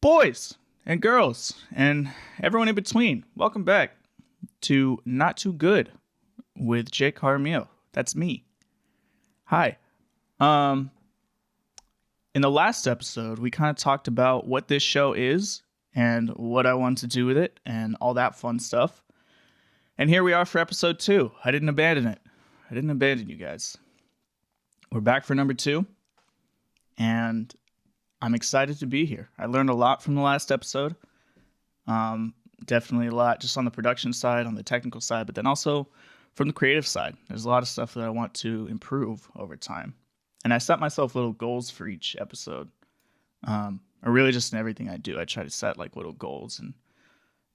Boys and girls and everyone in between, welcome back to Not Too Good with Jake Jaramillo. That's me. Hi. In the last episode, we kind of talked about what this show is and what I want to do with it and all that fun stuff. And here we are for episode 2. I didn't abandon it. I didn't abandon you guys. We're back for number 2. And I'm excited to be here. I learned a lot from the last episode. Definitely a lot just on the production side, on the technical side, but then also from the creative side. There's a lot of stuff that I want to improve over time. And I set myself little goals for each episode. Or really just in everything I do. I try to set like little goals and,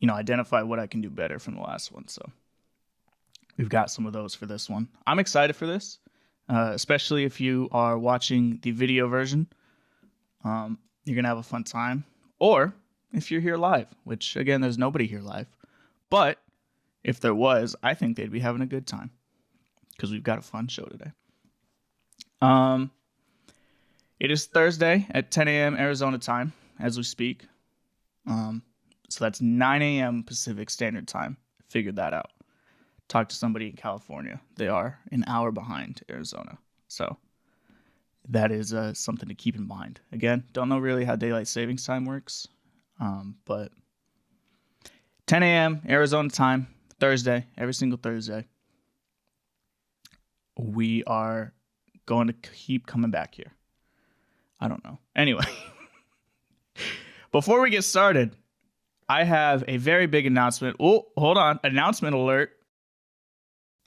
identify what I can do better from the last one. So we've got some of those for this one. I'm excited for this, especially if you are watching the video version. You're going to have a fun time. Or if you're here live, which, again, there's nobody here live. But if there was, I think they'd be having a good time because we've got a fun show today. It is Thursday at 10 a.m. Arizona time as we speak. So that's 9 a.m. Pacific Standard Time. Figured that out. Talked to somebody in California. They are an hour behind Arizona. So that is something to keep in mind. Again, don't know really how daylight savings time works, but 10 a.m. Arizona time, Thursday, every single Thursday. We are going to keep coming back here. I don't know. Anyway, before we get started, I have a very big announcement. Oh, hold on. Announcement alert.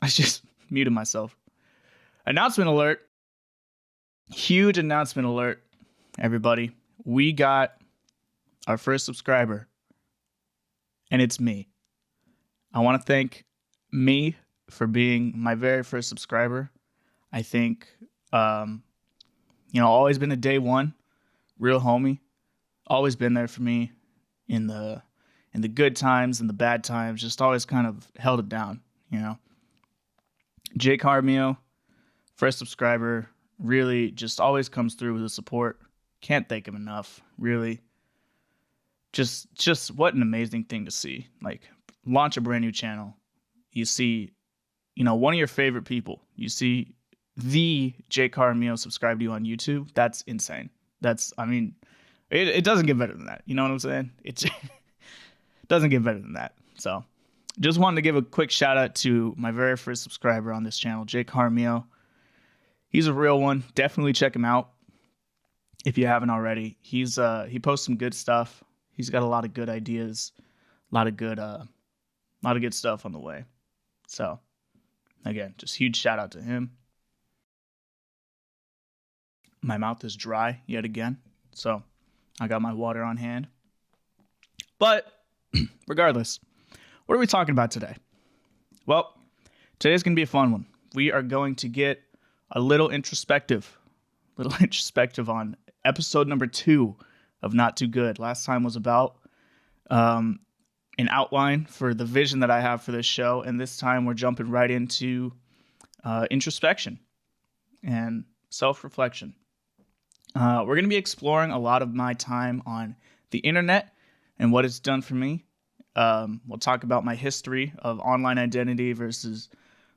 I just muted myself. Announcement alert. Huge announcement alert, everybody. We got our first subscriber, and it's me. I want to thank me for being my very first subscriber. I think, always been a day one, real homie. Always been there for me in the good times and the bad times. Just always kind of held it down, Jake Jaramillo, first subscriber. Really just always comes through with the support. Can't thank him enough. Really. Just what an amazing thing to see. Like, launch a brand new channel. You see, one of your favorite people. You see the Jake Jaramillo subscribe to you on YouTube. That's insane. It doesn't get better than that. You know what I'm saying? It doesn't get better than that. So just wanted to give a quick shout out to my very first subscriber on this channel, Jake Jaramillo. He's a real one. Definitely check him out if you haven't already. He posts some good stuff. He's got a lot of good ideas, a lot of good stuff on the way. So, again, just huge shout out to him. My mouth is dry yet again, so I got my water on hand. But regardless, what are we talking about today? Well, today's going to be a fun one. We are going to get a little introspective on episode number 2 of Not Too Good. Last time was about an outline for the vision that I have for this show, and this time we're jumping right into introspection and self-reflection. We're going to be exploring a lot of my time on the internet and what it's done for me. We'll talk about my history of online identity versus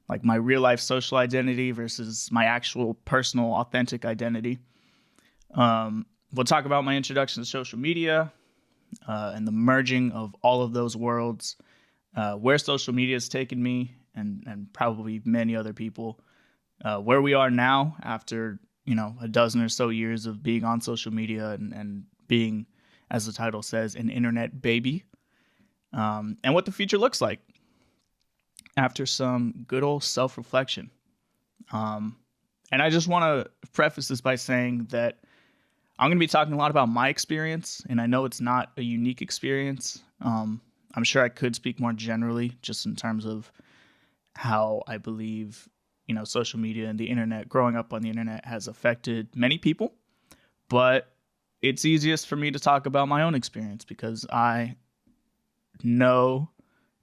like my real life social identity versus my actual personal authentic identity. We'll talk about my introduction to social media and the merging of all of those worlds, where social media has taken me and probably many other people, where we are now after, a dozen or so years of being on social media and being, as the title says, an internet baby, and what the future looks like after some good old self-reflection. And I just want to preface this by saying that I'm going to be talking a lot about my experience, and I know it's not a unique experience. I'm sure I could speak more generally just in terms of how I believe, social media and the internet, growing up on the internet, has affected many people. But it's easiest for me to talk about my own experience because I know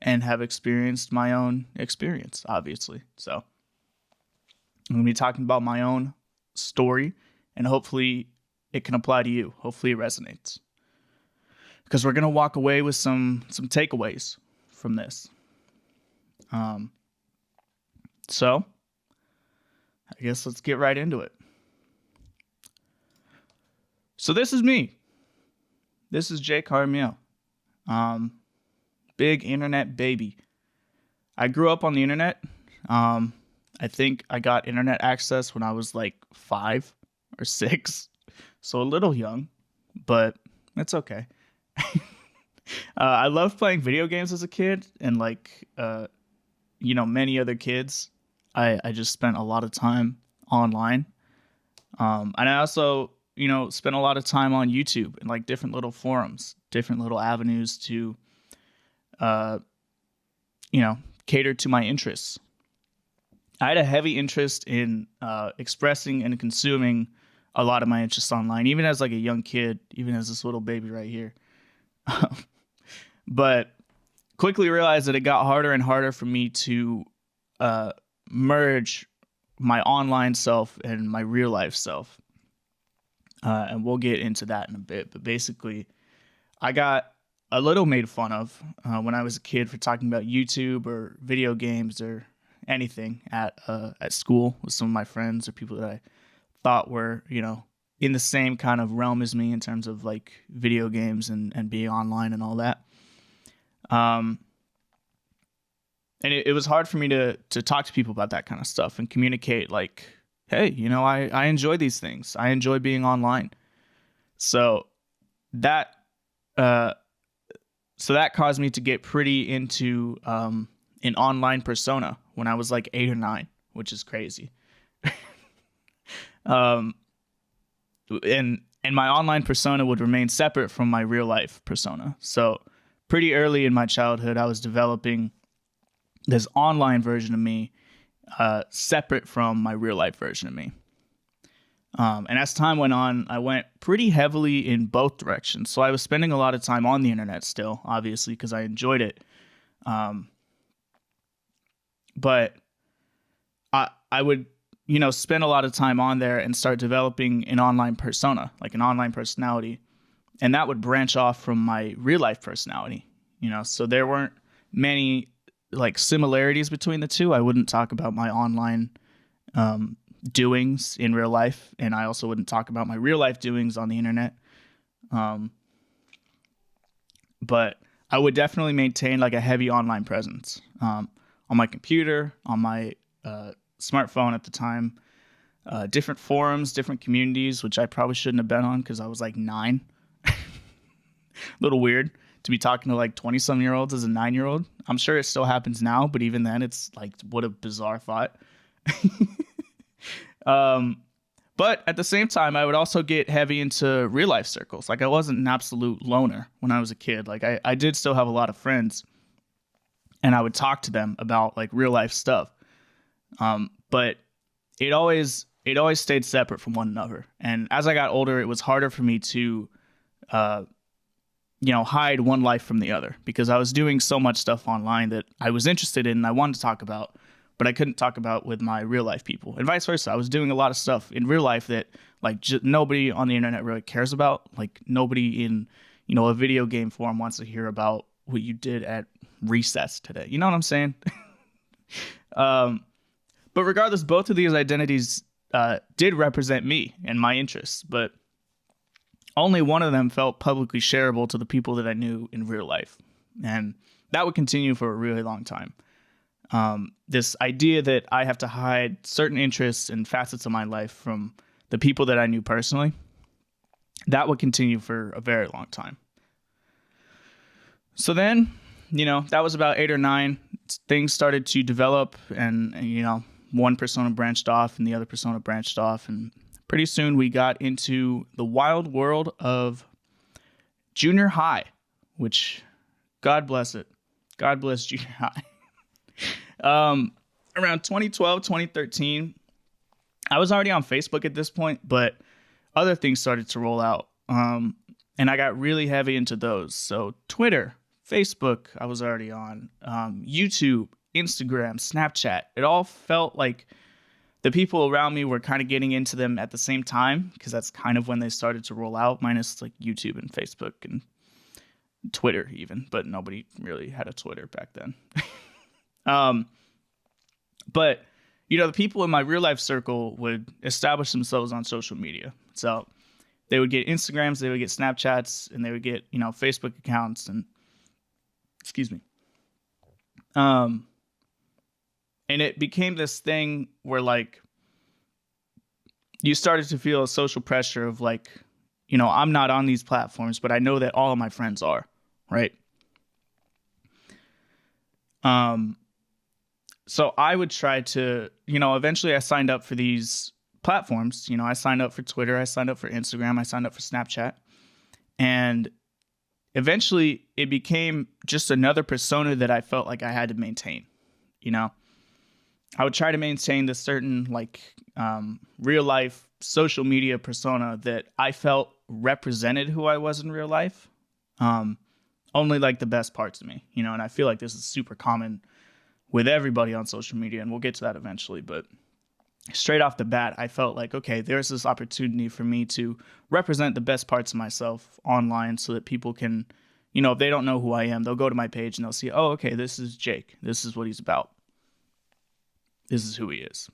and have experienced my own experience, obviously. So I'm going to be talking about my own story, and hopefully it can apply to you. Hopefully it resonates. because we're gonna walk away with some takeaways from this. So I guess let's get right into it. So this is me. This is jaramillo. Big internet baby. I grew up on the internet. I think I got internet access when I was like 5 or 6, so a little young, but it's okay. I loved playing video games as a kid, and like many other kids, I just spent a lot of time online. And I also spent a lot of time on YouTube and like different little forums, different little avenues to cater to my interests. I had a heavy interest in expressing and consuming a lot of my interests online, even as like a young kid, even as this little baby right here. But quickly realized that it got harder and harder for me to merge my online self and my real life self. And we'll get into that in a bit. But basically, I got a little made fun of when I was a kid for talking about YouTube or video games or anything at school with some of my friends or people that I thought were, in the same kind of realm as me in terms of like video games and being online and all that. And it was hard for me to talk to people about that kind of stuff and communicate like, hey, I enjoy these things. I enjoy being online. So that caused me to get pretty into an online persona when I was like 8 or 9, which is crazy. And my online persona would remain separate from my real life persona. So pretty early in my childhood, I was developing this online version of me, separate from my real life version of me. And as time went on, I went pretty heavily in both directions. So I was spending a lot of time on the internet still, obviously, because I enjoyed it. But I would, spend a lot of time on there and start developing an online persona, like an online personality. And that would branch off from my real life personality, so there weren't many like similarities between the two. I wouldn't talk about my online doings in real life, and I also wouldn't talk about my real life doings on the internet. But I would definitely maintain like a heavy online presence on my computer, on my smartphone at the time, different forums, different communities, which I probably shouldn't have been on because I was like 9. A little weird to be talking to like 20-some-year-olds as a 9-year-old. I'm sure it still happens now, but even then it's like, what a bizarre thought. But at the same time, I would also get heavy into real life circles. Like I wasn't an absolute loner when I was a kid. Like I did still have a lot of friends, and I would talk to them about like real life stuff. But it always stayed separate from one another. And as I got older, it was harder for me to, hide one life from the other, because I was doing so much stuff online that I was interested in and I wanted to talk about, but I couldn't talk about with my real life people, and vice versa. I was doing a lot of stuff in real life that like nobody on the internet really cares about. Like nobody in, a video game forum wants to hear about what you did at recess today. You know what I'm saying? But regardless, both of these identities did represent me and my interests, but only one of them felt publicly shareable to the people that I knew in real life. And that would continue for a really long time. This idea that I have to hide certain interests and facets of my life from the people that I knew personally, that would continue for a very long time. So then, that was about 8 or 9. Things started to develop, and one persona branched off and the other persona branched off, and pretty soon we got into the wild world of junior high, which, God bless it. God bless junior high. Around 2012, 2013, I was already on Facebook at this point, but other things started to roll out. And I got really heavy into those. So Twitter, Facebook, I was already on, YouTube, Instagram, Snapchat. It all felt like the people around me were kind of getting into them at the same time, because that's kind of when they started to roll out, minus like YouTube and Facebook and Twitter even, but nobody really had a Twitter back then. um, but the people in my real life circle would establish themselves on social media. So they would get Instagrams, they would get Snapchats, and they would get, Facebook accounts and excuse me. And it became this thing where like you started to feel a social pressure of like, I'm not on these platforms, but I know that all of my friends are, right? So I would try to, eventually I signed up for these platforms. I signed up for Twitter, I signed up for Instagram, I signed up for Snapchat. And eventually it became just another persona that I felt like I had to maintain. I would try to maintain this certain like real life social media persona that I felt represented who I was in real life. Only like the best parts of me, and I feel like this is super common with everybody on social media, and we'll get to that eventually. But straight off the bat, I felt like, okay, there's this opportunity for me to represent the best parts of myself online so that people can, if they don't know who I am, they'll go to my page and they'll see, oh, okay, this is Jake. This is what he's about. This is who he is.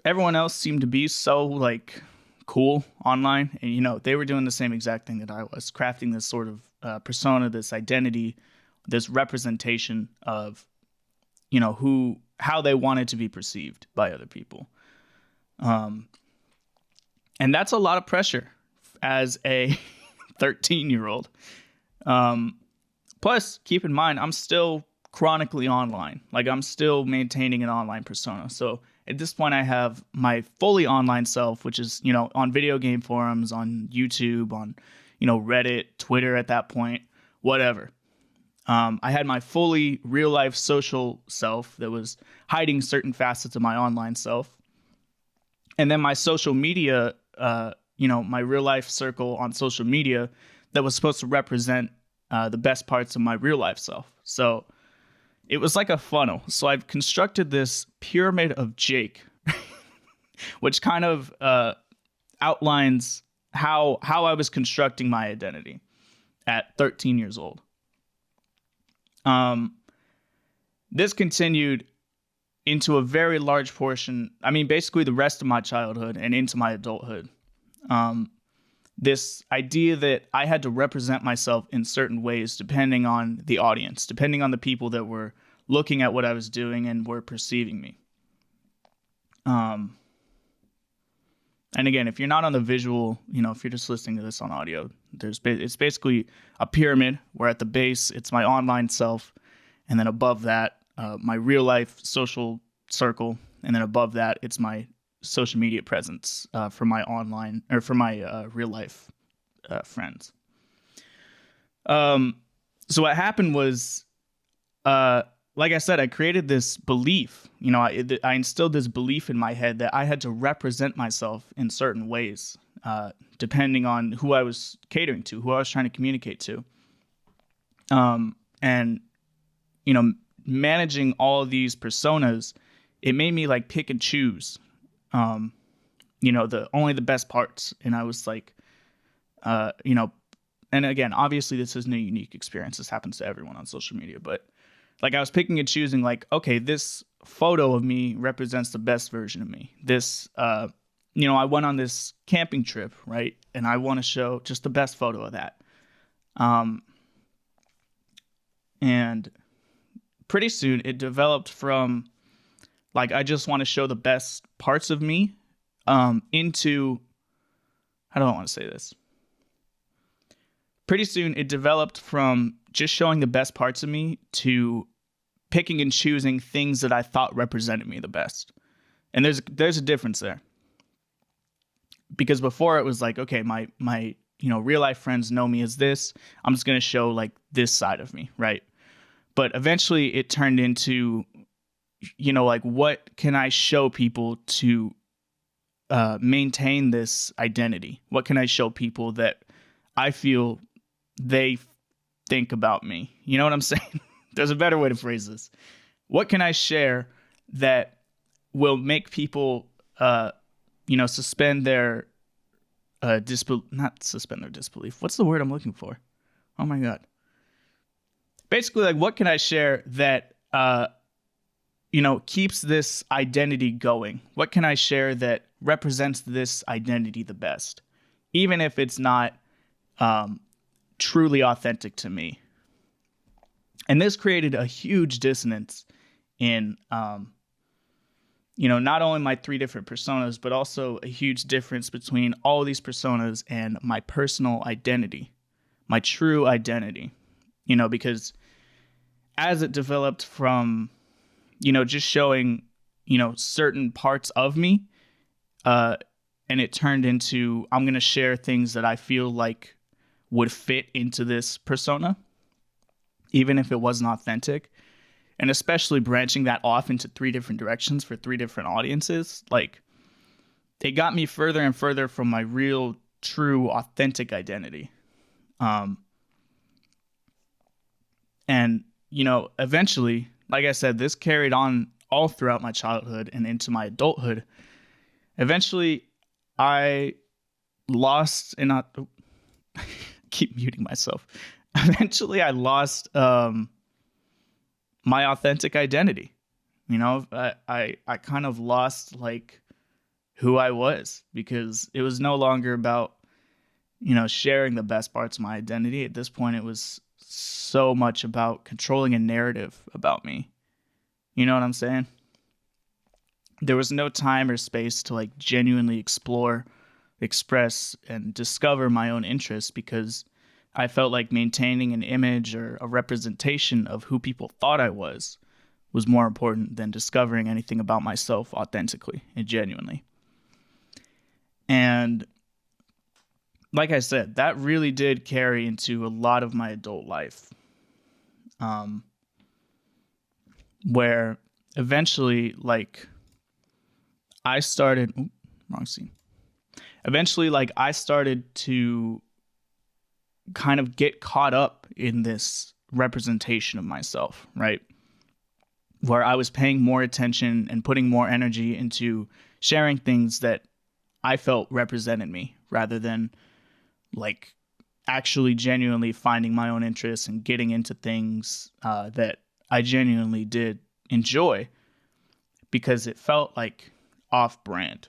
Everyone else seemed to be so like cool online, and they were doing the same exact thing that I was, crafting this sort of persona, this identity, this representation of how they wanted to be perceived by other people. And that's a lot of pressure as a 13-year-old. Plus, keep in mind, I'm still chronically online. Like, I'm still maintaining an online persona. So at this point, I have my fully online self, which is, on video game forums, on YouTube, on, Reddit, Twitter at that point, whatever. I had my fully real life social self that was hiding certain facets of my online self. And then my social media, my real life circle on social media that was supposed to represent the best parts of my real life self. So it was like a funnel. So I've constructed this pyramid of Jake, which kind of outlines how I was constructing my identity at 13 years old. This continued into a very large portion. I mean, basically the rest of my childhood and into my adulthood. This idea that I had to represent myself in certain ways, depending on the audience, depending on the people that were looking at what I was doing and were perceiving me. And again, if you're not on the visual, if you're just listening to this on audio, it's basically a pyramid where at the base, it's my online self. And then above that, my real life social circle. And then above that, it's my social media presence for my online or for my real life friends. So what happened was, like I said, I created this belief, I instilled this belief in my head that I had to represent myself in certain ways, depending on who I was catering to, who I was trying to communicate to. And, managing all of these personas, it made me like pick and choose, only the best parts. And I was like, and again, obviously this isn't a unique experience. This happens to everyone on social media, but like I was picking and choosing like, okay, this photo of me represents the best version of me. This, I went on this camping trip, right? And I want to show just the best photo of that. And pretty soon it developed from like, I just want to show the best parts of me, into, how do I want to say this? Pretty soon it developed from just showing the best parts of me to picking and choosing things that I thought represented me the best. And there's a difference there. Because before it was like, okay, my real life friends know me as this. I'm just going to show like this side of me, right? But eventually it turned into, like what can I show people to maintain this identity? What can I show people that I feel they think about me? You know what I'm saying? There's a better way to phrase this. What can I share that will make people, suspend their not suspend their disbelief. What's the word I'm looking for? Oh my God. Basically, like, what can I share that, keeps this identity going? What can I share that represents this identity the best? Even if it's not truly authentic to me. And this created a huge dissonance in, not only my 3 different personas, but also a huge difference between all these personas and my personal identity, my true identity, because as it developed from, just showing, certain parts of me, and it turned into, I'm going to share things that I feel like would fit into this persona, even if it wasn't authentic. And especially branching that off into 3 different directions for 3 different audiences, like, it got me further and further from my real, true, authentic identity. And, eventually, like I said, this carried on all throughout my childhood and into my adulthood. Eventually, I lost, keep muting myself. Eventually, I lost my authentic identity. I kind of lost, like, who I was, because it was no longer about, sharing the best parts of my identity. At this point, it was so much about controlling a narrative about me. You know what I'm saying? There was no time or space to, like, genuinely explore, express, and discover my own interests, because I felt like maintaining an image or a representation of who people thought I was more important than discovering anything about myself authentically and genuinely. And like I said, that really did carry into a lot of my adult life, where eventually, like, I started, wrong scene. Eventually, like, I started to kind of get caught up in this representation of myself, right? Where I was paying more attention and putting more energy into sharing things that I felt represented me, rather than, like, actually genuinely finding my own interests and getting into things that I genuinely did enjoy, because it felt like off-brand,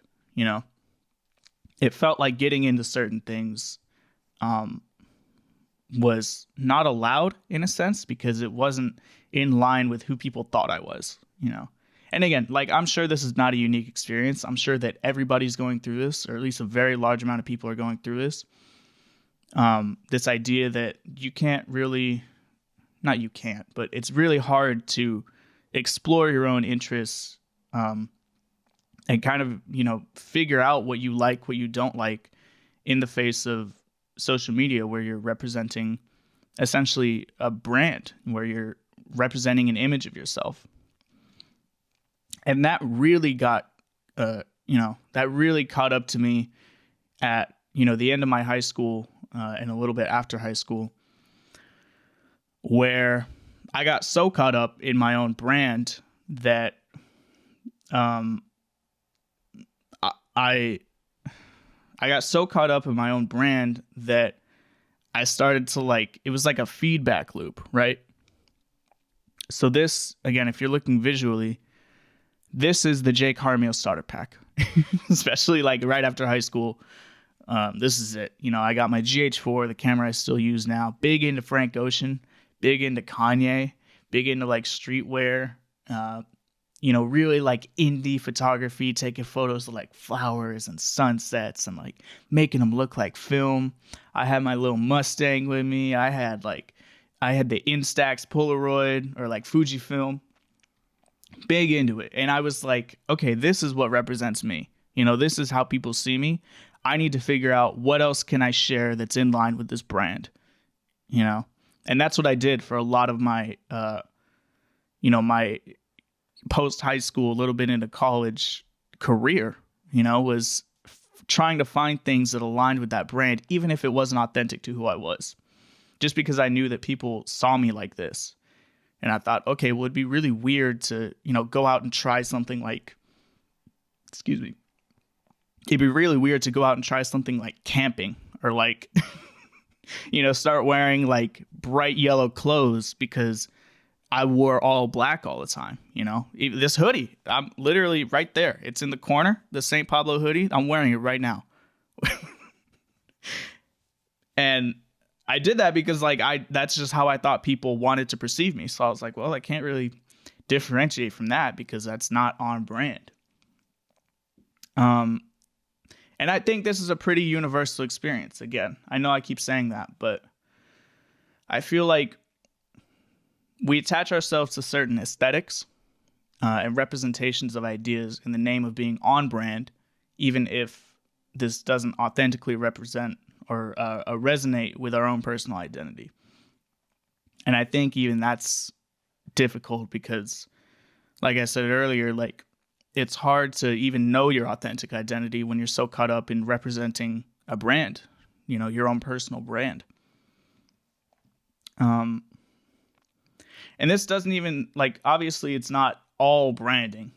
It felt like getting into certain things was not allowed, in a sense, because it wasn't in line with who people thought I was, And again, like, I'm sure this is not a unique experience. I'm sure that everybody's going through this, or at least a very large amount of people are going through this. This idea that you can't really, not you can't, but it's really hard to explore your own interests, and kind of, figure out what you like, what you don't like, in the face of social media, where you're representing essentially a brand, where you're representing an image of yourself. And that really got, that really caught up to me at, the end of my high school, and a little bit after high school, where I got so caught up in my own brand that, I got so caught up in my own brand that I started to, like, it was like a feedback loop, right? So this, again, if you're looking visually, this is the Jake Jaramillo starter pack, especially, like, right after high school. This is it. I got my GH4, the camera I still use now, big into Frank Ocean, big into Kanye, big into, like, streetwear, really, like, indie photography, taking photos of, like, flowers and sunsets and, like, making them look like film. I had my little Mustang with me. I had the Instax Polaroid, or, like, Fujifilm. Big into it. And I was like, okay, this is what represents me. This is how people see me. I need to figure out what else can I share that's in line with this brand, And that's what I did for a lot of my, my post high school, a little bit into college career, was trying to find things that aligned with that brand, even if it wasn't authentic to who I was, just because I knew that people saw me like this. And I thought, okay, well, it'd be really weird to, go out and try something like, it'd be really weird to go out and try something like camping or like, start wearing like bright yellow clothes because I wore all black all the time. This hoodie, I'm literally right there. It's in the corner, the St. Pablo hoodie. I'm wearing it right now. And I did that because that's just how I thought people wanted to perceive me. So I was like, well, I can't really differentiate from that because that's not on brand. And I think this is a pretty universal experience. Again, I know I keep saying that, but I feel like we attach ourselves to certain aesthetics and representations of ideas in the name of being on brand, even if this doesn't authentically represent or resonate with our own personal identity. And I think even that's difficult because, like I said earlier, like it's hard to even know your authentic identity when you're so caught up in representing a brand, your own personal brand. And this doesn't even obviously it's not all branding,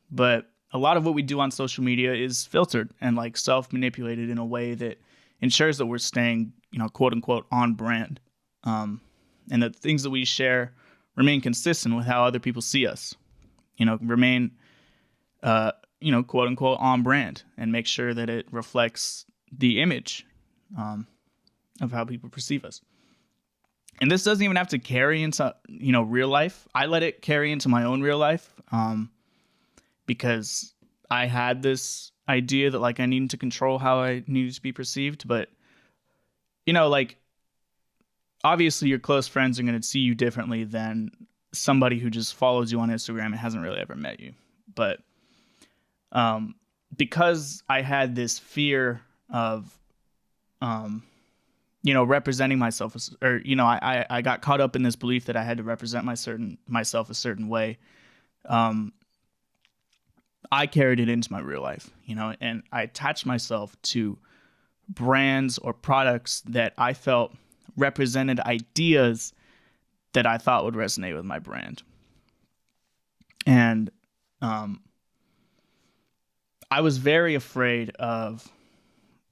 but a lot of what we do on social media is filtered and self-manipulated in a way that ensures that we're staying, quote unquote, on brand. And that things that we share remain consistent with how other people see us, remain, quote unquote, on brand, and make sure that it reflects the image of how people perceive us. And this doesn't even have to carry into, real life. I let it carry into my own real life because I had this idea that I needed to control how I needed to be perceived. But, obviously your close friends are going to see you differently than somebody who just follows you on Instagram and hasn't really ever met you. But because I had this fear of, representing myself, I got caught up in this belief that I had to represent myself a certain way. I carried it into my real life, and I attached myself to brands or products that I felt represented ideas that I thought would resonate with my brand. And I was very afraid of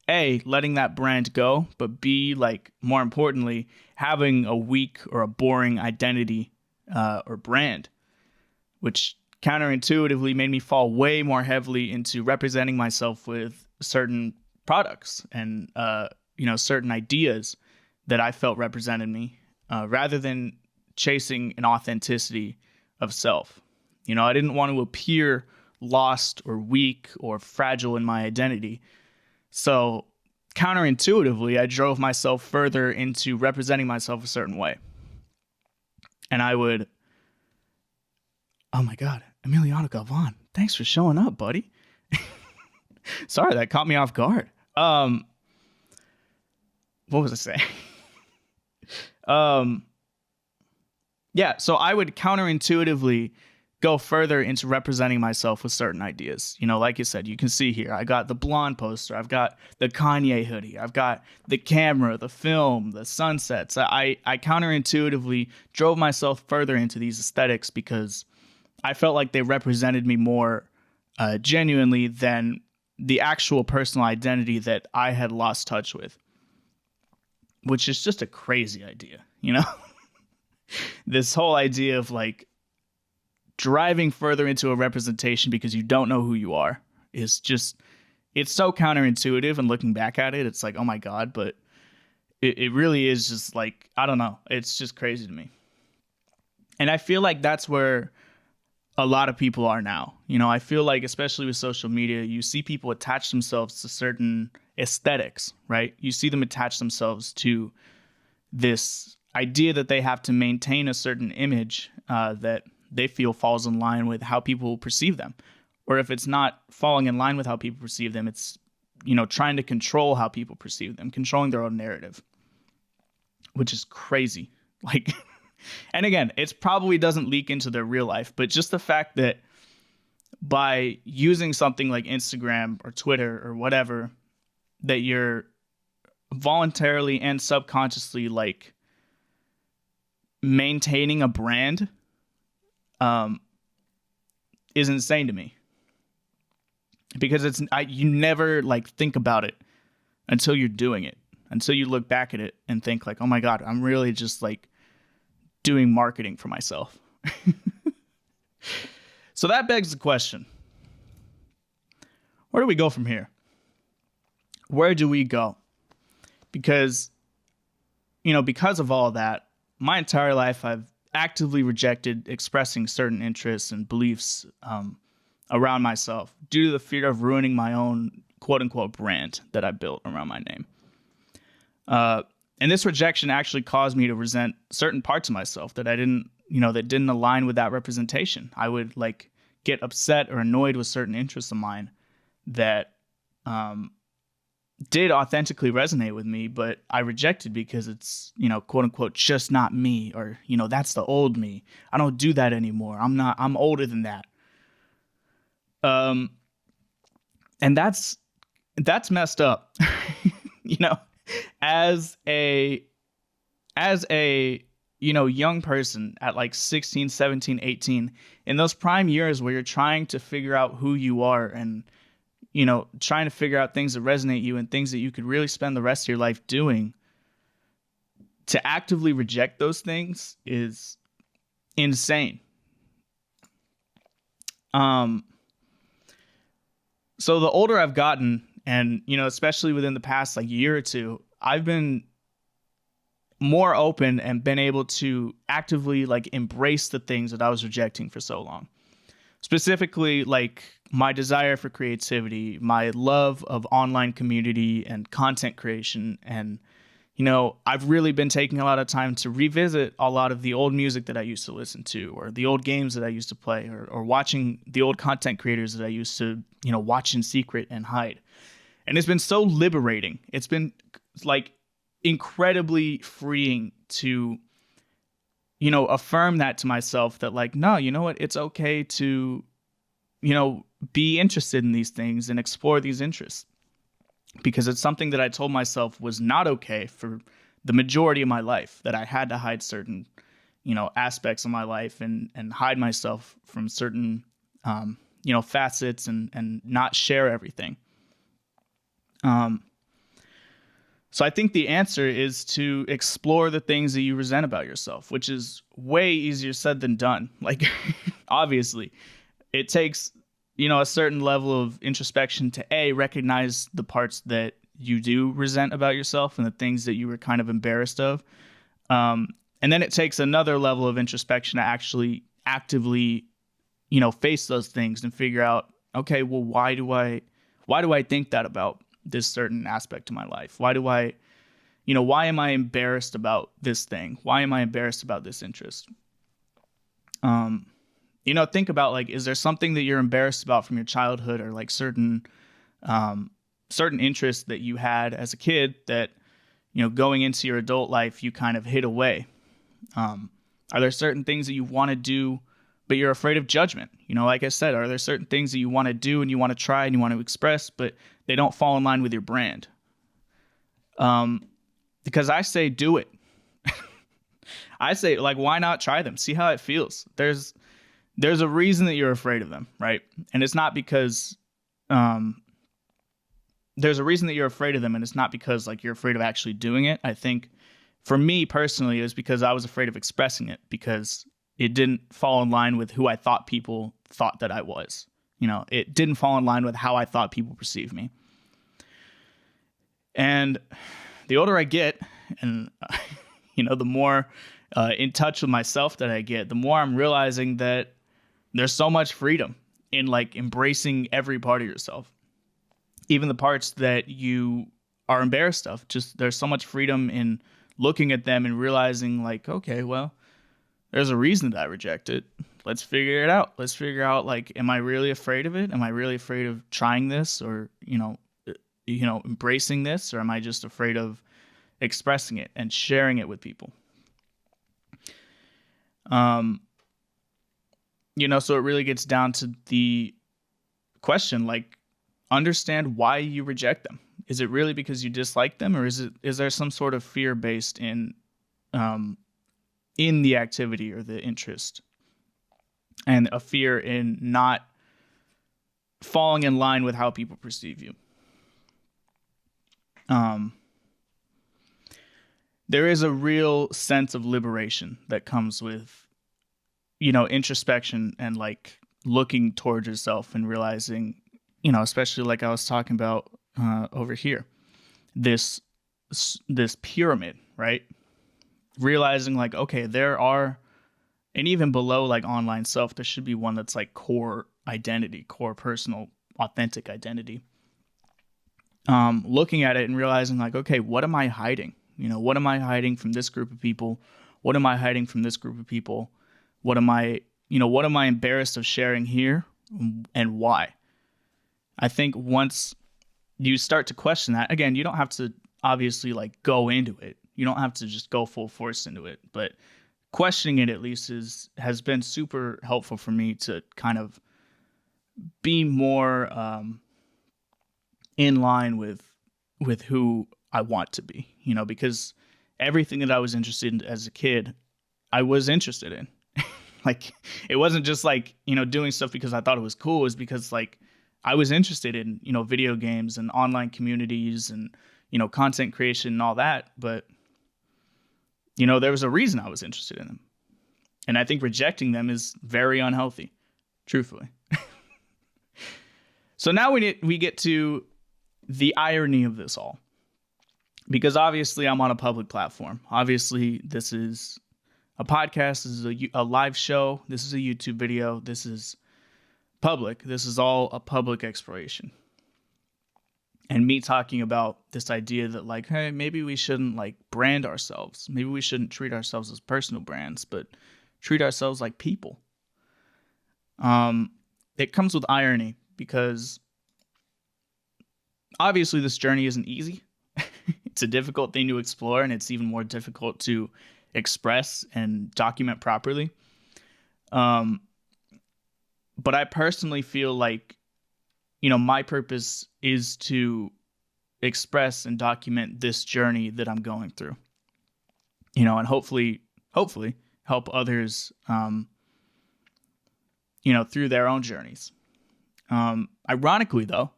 A, letting that brand go, but B, more importantly, having a weak or a boring identity or brand, which counterintuitively made me fall way more heavily into representing myself with certain products and, certain ideas that I felt represented me rather than chasing an authenticity of self. I didn't want to appear lost or weak or fragile in my identity. So counterintuitively, I drove myself further into representing myself a certain way. And I would, oh my God, Emiliano Galvan, thanks for showing up, buddy. Sorry, that caught me off guard. What was I saying? Yeah, so I would counterintuitively go further into representing myself with certain ideas. Like you said, you can see here, I got the blonde poster, I've got the Kanye hoodie, I've got the camera, the film, the sunsets. I counterintuitively drove myself further into these aesthetics because I felt like they represented me more genuinely than the actual personal identity that I had lost touch with, which is just a crazy idea, This whole idea of driving further into a representation because you don't know who you are is just, it's so counterintuitive. And looking back at it, it's oh my God, but it really is just I don't know. It's just crazy to me. And I feel like that's where a lot of people are now. I feel like, especially with social media, you see people attach themselves to certain aesthetics, right? You see them attach themselves to this idea that they have to maintain a certain image that they feel falls in line with how people perceive them. Or if it's not falling in line with how people perceive them, it's, trying to control how people perceive them, controlling their own narrative, which is crazy. And again, it probably doesn't leak into their real life, but just the fact that by using something like Instagram or Twitter or whatever, that you're voluntarily and subconsciously maintaining a brand is insane to me. because you never like think about it until you're doing it, until you look back at it and think like, oh my God, I'm really just like doing marketing for myself. So that begs the question, where do we go from here? Where do we go? Because, because of all that, my entire life, I've actively rejected expressing certain interests and beliefs around myself due to the fear of ruining my own quote unquote brand that I built around my name. And this rejection actually caused me to resent certain parts of myself that that didn't align with that representation. I would like get upset or annoyed with certain interests of mine that did authentically resonate with me, but I rejected because it's, quote unquote, just not me, or, that's the old me. I don't do that anymore. I'm older than that. And that's messed up. As a young person at like 16, 17, 18, in those prime years where you're trying to figure out who you are and, trying to figure out things that resonate you and things that you could really spend the rest of your life doing, to actively reject those things is insane. So the older I've gotten, and, especially within the past like year or two, I've been more open and been able to actively like embrace the things that I was rejecting for so long. Specifically, like my desire for creativity, my love of online community and content creation. And, I've really been taking a lot of time to revisit a lot of the old music that I used to listen to, or the old games that I used to play, or watching the old content creators that I used to, watch in secret and hide. And it's been so liberating. It's been like incredibly freeing to, affirm that to myself that like, no, you know what? It's okay to, be interested in these things and explore these interests, because it's something that I told myself was not okay for the majority of my life, that I had to hide certain, aspects of my life and hide myself from certain, facets and not share everything. So I think the answer is to explore the things that you resent about yourself, which is way easier said than done. Like, obviously, it takes, a certain level of introspection to recognize the parts that you do resent about yourself and the things that you were kind of embarrassed of. And then it takes another level of introspection to actually actively, face those things and figure out, okay, well, why do I think that about this certain aspect of my life? Why am I embarrassed about this thing? Why am I embarrassed about this interest? Think about like, is there something that you're embarrassed about from your childhood, or like certain interests that you had as a kid that, going into your adult life, you kind of hid away? Are there certain things that you want to do, but you're afraid of judgment? Like I said, are there certain things that you want to do and you want to try and you want to express, but they don't fall in line with your brand? Because I say, do it. I say, like, why not try them? See how it feels. There's a reason that you're afraid of them, right? And it's not because, there's a reason that you're afraid of them, and it's not because like you're afraid of actually doing it. I think for me personally, it was because I was afraid of expressing it, because it didn't fall in line with who I thought people thought that I was. It didn't fall in line with how I thought people perceived me. And the older I get, and the more in touch with myself that I get, the more I'm realizing that there's so much freedom in like embracing every part of yourself, even the parts that you are embarrassed of. Just there's so much freedom in looking at them and realizing like, okay, well, there's a reason that I reject it. Let's figure it out. Let's figure out, like, am I really afraid of it? Am I really afraid of trying this, or, embracing this? Or am I just afraid of expressing it and sharing it with people? So it really gets down to the question, like, understand why you reject them. Is it really because you dislike them, or is there some sort of fear based in the activity or the interest, and a fear in not falling in line with how people perceive you. There is a real sense of liberation that comes with, introspection and like looking towards yourself and realizing, especially like I was talking about over here, this pyramid, right? Realizing like, okay, there are, and even below like online self, there should be one that's like core identity, core personal, authentic identity. Looking at it and realizing like, okay, what am I hiding? What am I hiding from this group of people? What am I hiding from this group of people? What am I embarrassed of sharing here, and why? I think once you start to question that, again, you don't have to obviously like go into it. You don't have to just go full force into it, but questioning it at least has been super helpful for me to kind of be more in line with who I want to be, because everything that I was interested in as a kid, I was interested in. Like, it wasn't just like, doing stuff because I thought it was cool. It was because like I was interested in, video games and online communities and, content creation and all that. But, there was a reason I was interested in them. And I think rejecting them is very unhealthy, truthfully. So now we get to the irony of this all. Because obviously I'm on a public platform. Obviously this is a podcast, this is a live show, this is a YouTube video, this is public. This is all a public exploration. And me talking about this idea that like, hey, maybe we shouldn't like brand ourselves. Maybe we shouldn't treat ourselves as personal brands, but treat ourselves like people. It comes with irony because obviously this journey isn't easy. It's a difficult thing to explore, and it's even more difficult to express and document properly. But I personally feel like, my purpose is to express and document this journey that I'm going through, and hopefully help others, through their own journeys. Ironically though,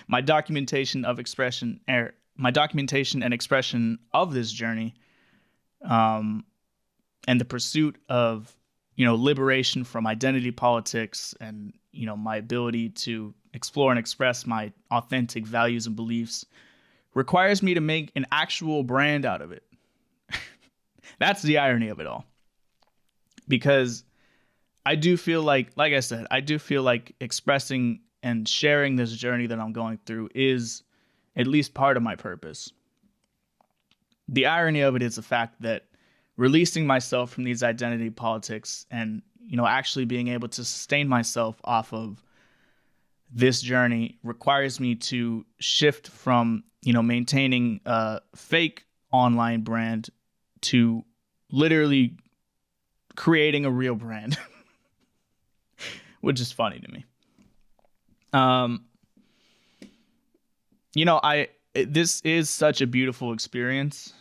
my documentation and expression of this journey, and the pursuit of, liberation from identity politics and, my ability to explore and express my authentic values and beliefs requires me to make an actual brand out of it. That's the irony of it all. Because I do feel like I said, I do feel like expressing and sharing this journey that I'm going through is at least part of my purpose. The irony of it is the fact that releasing myself from these identity politics and, actually being able to sustain myself off of this journey requires me to shift from, maintaining a fake online brand to literally creating a real brand, which is funny to me. This is such a beautiful experience,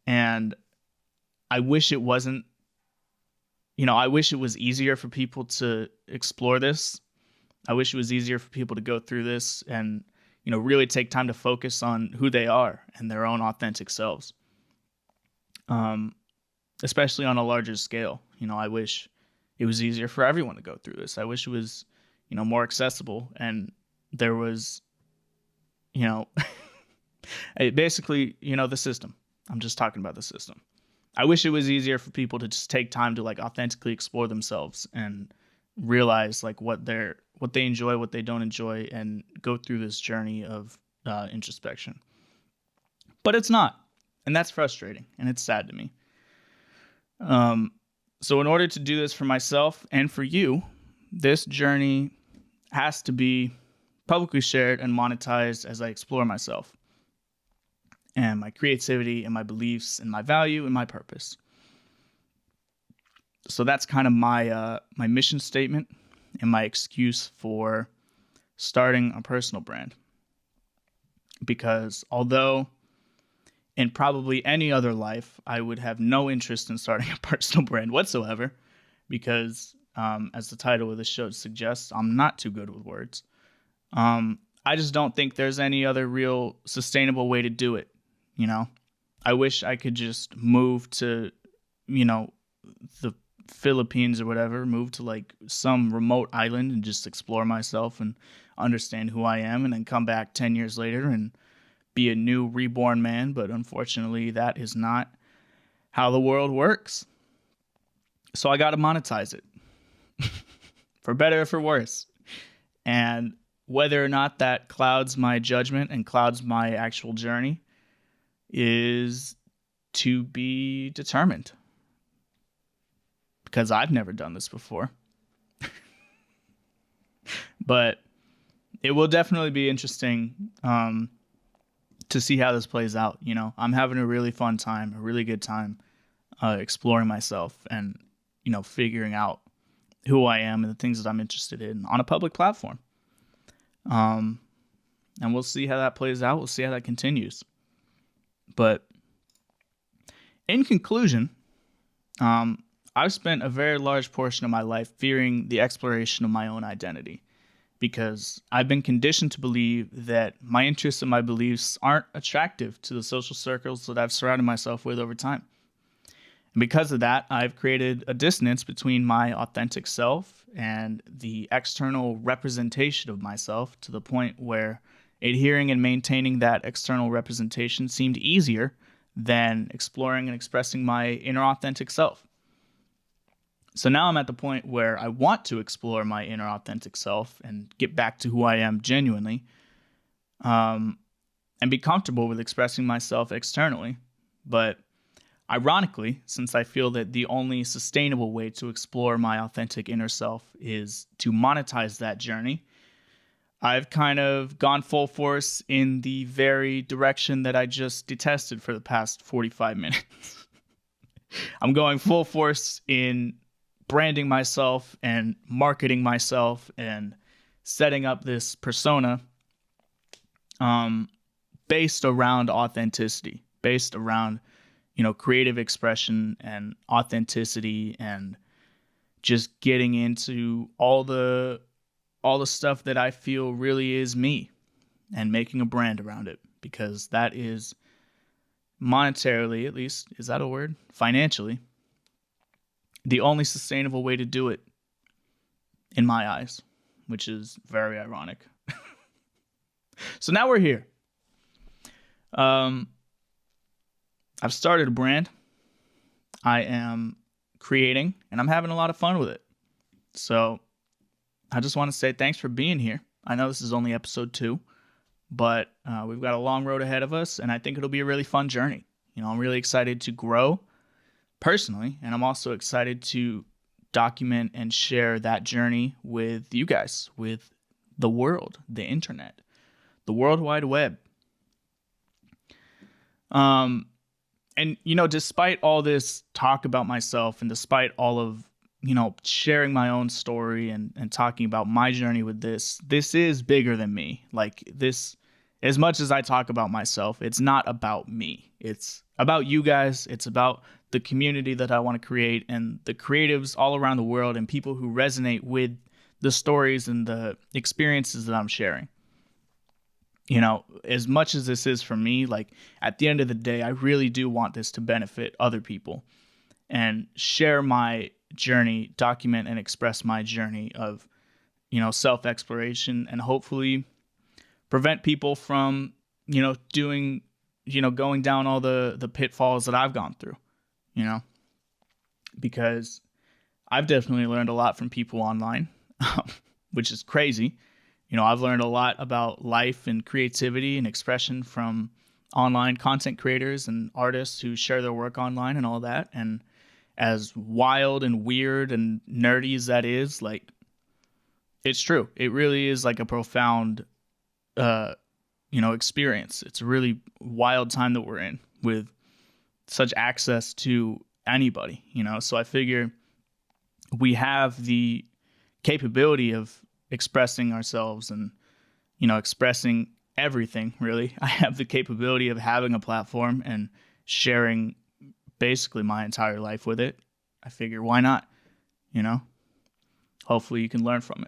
and I wish it wasn't, I wish it was easier for people to explore this. I wish it was easier for people to go through this and, really take time to focus on who they are and their own authentic selves. Especially on a larger scale. I wish it was easier for everyone to go through this. I wish it was, more accessible, and there was, basically, the system. I'm just talking about the system. I wish it was easier for people to just take time to like authentically explore themselves and realize like what they enjoy, what they don't enjoy, and go through this journey of introspection. But it's not, and that's frustrating, and it's sad to me. So in order to do this for myself and for you, this journey has to be publicly shared and monetized as I explore myself and my creativity and my beliefs and my value and my purpose. So that's kind of my mission statement and my excuse for starting a personal brand. Because although in probably any other life, I would have no interest in starting a personal brand whatsoever, because As the title of the show suggests, I'm not too good with words. I just don't think there's any other real sustainable way to do it. You know, I wish I could just move to, the Philippines or whatever, move to like some remote island and just explore myself and understand who I am, and then come back 10 years later and be a new reborn man. But unfortunately, that is not how the world works. So I got to monetize it for better or for worse. And whether or not that clouds my judgment and clouds my actual journey is to be determined, because I've never done this before. But it will definitely be interesting to see how this plays out. You know, I'm having a really fun time, a really good time exploring myself and, figuring out who I am and the things that I'm interested in on a public platform. And we'll see how that plays out. We'll see how that continues. But in conclusion, I've spent a very large portion of my life fearing the exploration of my own identity, because I've been conditioned to believe that my interests and my beliefs aren't attractive to the social circles that I've surrounded myself with over time. And because of that, I've created a dissonance between my authentic self and the external representation of myself, to the point where adhering and maintaining that external representation seemed easier than exploring and expressing my inner authentic self. So now I'm at the point where I want to explore my inner authentic self and get back to who I am genuinely, and be comfortable with expressing myself externally. But ironically, since I feel that the only sustainable way to explore my authentic inner self is to monetize that journey, I've kind of gone full force in the very direction that I just detested for the past 45 minutes. I'm going full force in branding myself and marketing myself and setting up this persona based around authenticity, based around creative expression and authenticity, and just getting into all the stuff that I feel really is me, and making a brand around it, because that is monetarily, at least, is that a word? Financially, the only sustainable way to do it, in my eyes, which is very ironic. So now we're here. I've started a brand. I am creating, and I'm having a lot of fun with it. So I just want to say thanks for being here. I know this is only episode 2, but we've got a long road ahead of us, and I think it'll be a really fun journey. I'm really excited to grow personally, and I'm also excited to document and share that journey with you guys, with the world, the internet, the World Wide Web. And, despite all this talk about myself, and despite all of, sharing my own story and talking about my journey with this is bigger than me. Like this, as much as I talk about myself, it's not about me. It's about you guys. It's about the community that I want to create, and the creatives all around the world, and people who resonate with the stories and the experiences that I'm sharing. As much as this is for me, like at the end of the day, I really do want this to benefit other people, and share my journey, document and express my journey of, self-exploration, and hopefully prevent people from, doing, going down all the pitfalls that I've gone through, because I've definitely learned a lot from people online, which is crazy. I've learned a lot about life and creativity and expression from online content creators and artists who share their work online and all that. And as wild and weird and nerdy as that is, like, it's true. It really is like a profound, experience. It's a really wild time that we're in, with such access to anybody, So I figure we have the capability of expressing ourselves and, expressing everything, really. I have the capability of having a platform and sharing basically my entire life with it. I figure, why not? hopefully you can learn from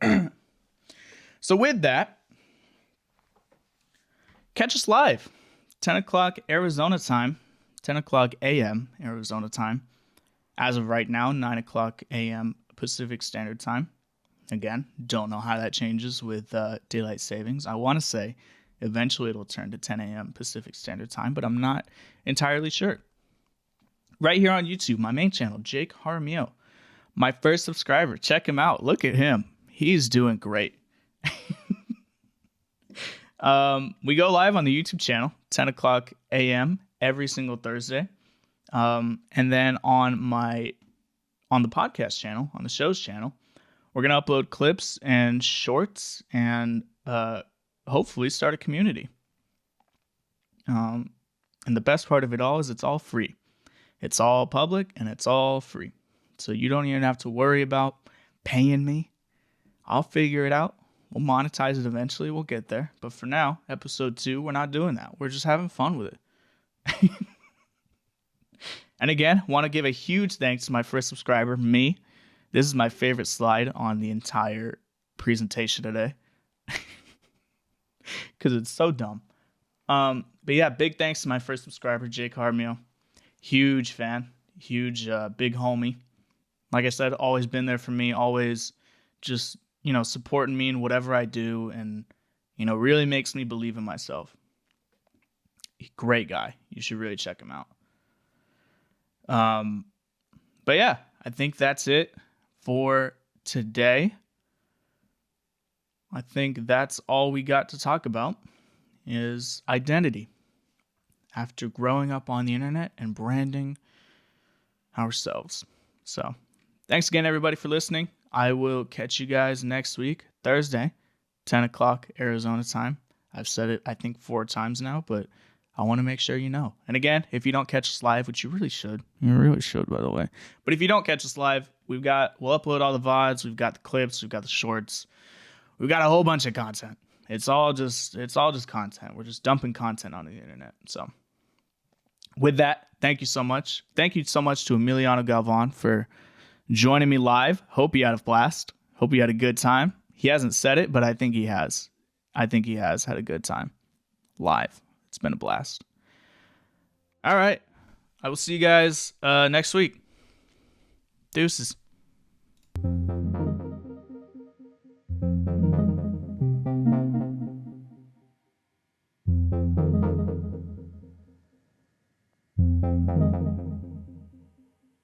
it. So with that, catch us live, 10 o'clock Arizona time, 10 o'clock a.m. Arizona time. As of right now, 9 o'clock a.m. Pacific Standard Time. Again, don't know how that changes with daylight savings. I want to say eventually it'll turn to 10 a.m. Pacific Standard Time, but I'm not entirely sure. Right here on YouTube, my main channel, Jake Jaramillo. My first subscriber, check him out. Look at him. He's doing great. We go live on the YouTube channel, 10 o'clock a.m. every single Thursday. And then on the podcast channel, on the show's channel, we're going to upload clips and shorts and hopefully start a community. And the best part of it all is it's all free. It's all public and it's all free. So you don't even have to worry about paying me. I'll figure it out. We'll monetize it eventually. We'll get there. But for now, episode 2, we're not doing that. We're just having fun with it. And again, want to give a huge thanks to my first subscriber, me. This is my favorite slide on the entire presentation today. Because it's so dumb. But yeah, big thanks to my first subscriber, Jake Jaramillo. Huge fan. Huge, big homie. Like I said, always been there for me. Always just, supporting me in whatever I do. And, really makes me believe in myself. Great guy. You should really check him out. But yeah, I think that's it for today. I think that's all we got to talk about is identity after growing up on the internet and branding ourselves. So thanks again, everybody, for listening. I will catch you guys next week, Thursday, 10 o'clock Arizona time. I've said it, I think, 4 times now, but I want to make sure you know. And again, if you don't catch us live, which you really should, by the way. But if you don't catch us live, we'll upload all the VODs, we've got the clips, we've got the shorts, we've got a whole bunch of content. It's all just content. We're just dumping content on the internet. So with that, thank you so much. Thank you so much to Emiliano Galvan for joining me live. Hope you had a blast. Hope you had a good time. He hasn't said it, but I think he has. I think he has had a good time live. It's been a blast. All right. I will see you guys next week. Deuces.